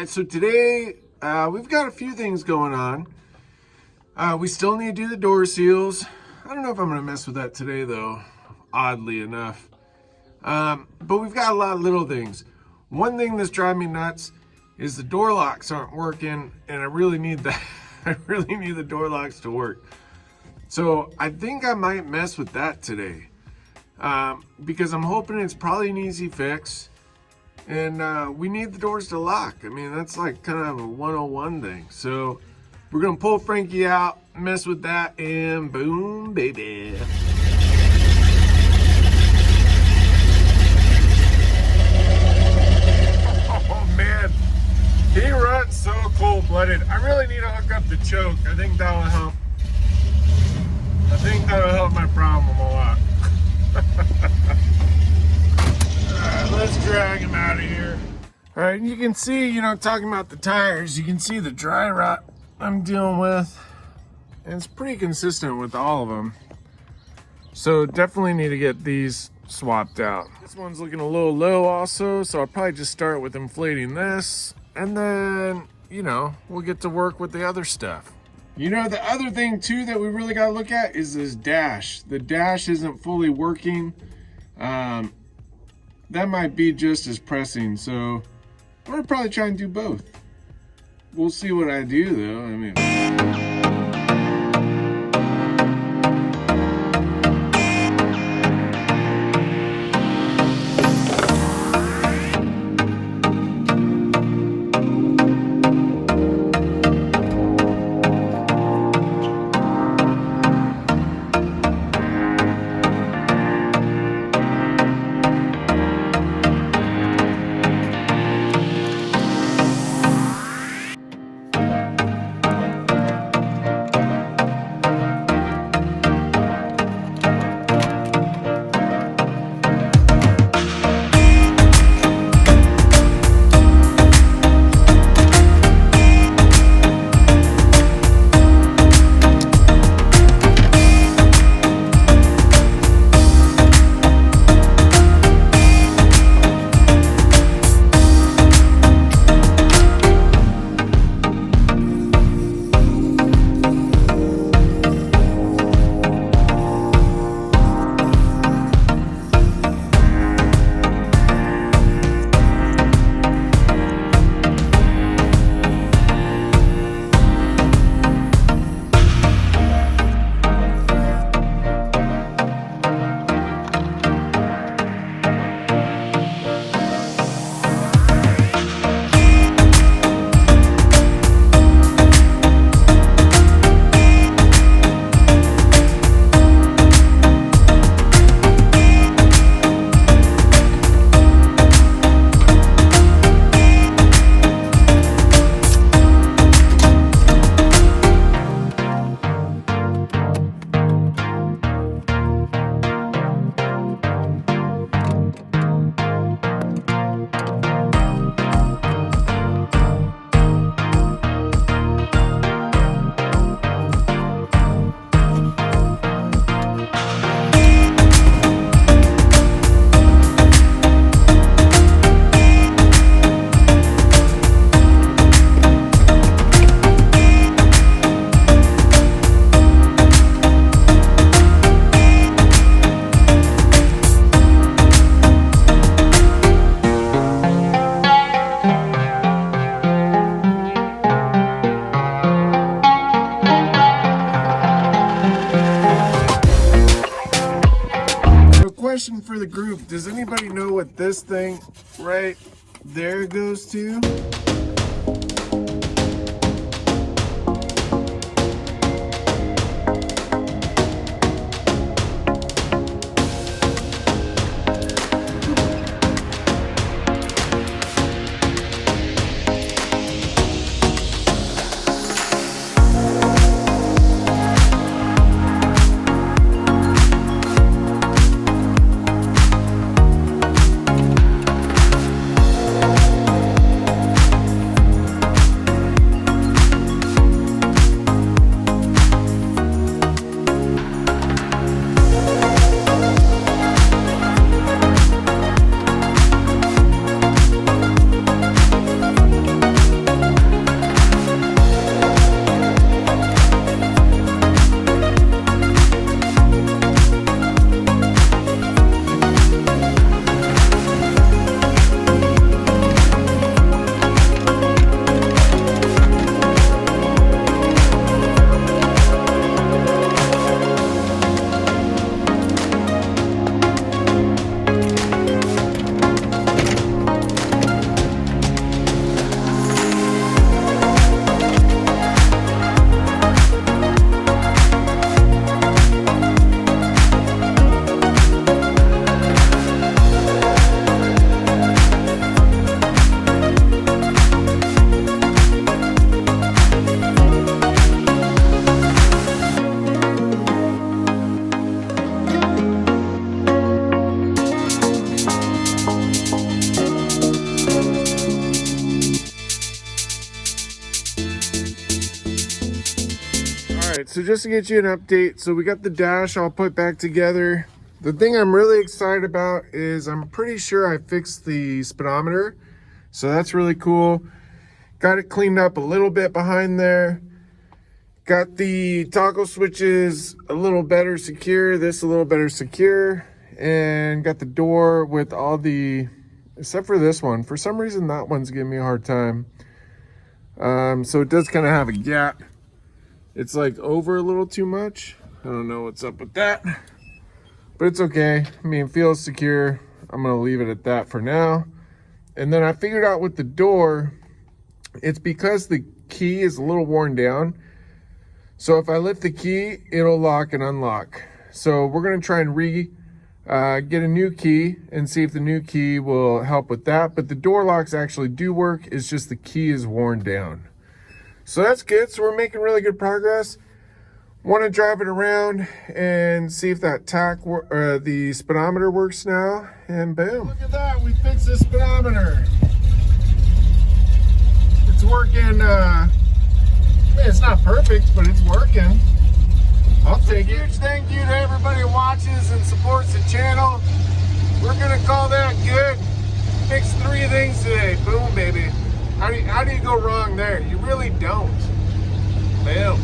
right, so today we've got a few things going on. We still need to do the door seals. I don't know if I'm going to mess with that today, though, oddly enough. But we've got a lot of little things. One thing that's driving me nuts is the door locks aren't working, and I really need that. I really need the door locks to work. So I think I might mess with that today, because I'm hoping it's probably an easy fix. And we need the doors to lock. I mean, that's like kind of a 101 thing. So we're gonna pull Frankie out, mess with that, and boom, baby. Oh man, he runs so cold-blooded. I really need to hook up the choke. I think that'll help. I think that'll help my problem a lot. Alright, let's drag him out of here. Alright, you can see, talking about the tires, you can see the dry rot I'm dealing with. And it's pretty consistent with all of them. So definitely need to get these swapped out. This one's looking a little low also, so I'll probably just start with inflating this. And then, we'll get to work with the other stuff. The other thing too that we really got to look at is this dash. The dash isn't fully working. That might be just as pressing, so I'm gonna probably try and do both. We'll see what I do though. I mean, question for the group. Does anybody know what this thing right there goes to? right, so just to get you an update, so we got the dash all put back together. The thing I'm really excited about is I'm pretty sure I fixed the speedometer. So that's really cool. Got it cleaned up a little bit behind there. Got the toggle switches a little better secure, this a little better secure. And got the door with all the, except for this one. For some reason, that one's giving me a hard time. So it does kind of have a gap. It's like over a little too much. I don't know what's up with that, but it's okay. I mean, it feels secure. I'm gonna leave it at that for now. And then I figured out with the door, it's because the key is a little worn down. So if I lift the key, it'll lock and unlock. So we're gonna try and get a new key and see if the new key will help with that. But the door locks actually do work. It's just the key is worn down. So that's good. So we're making really good progress. Want to drive it around and see if that the speedometer works now. And boom. Look at that. We fixed the speedometer. It's working. I mean, it's not perfect, but it's working. I'll take it. Huge thank you to everybody who watches and supports the channel. We're gonna call that good. Fixed 3 things today. Boom, baby. How do you go wrong there? You really don't. Boom.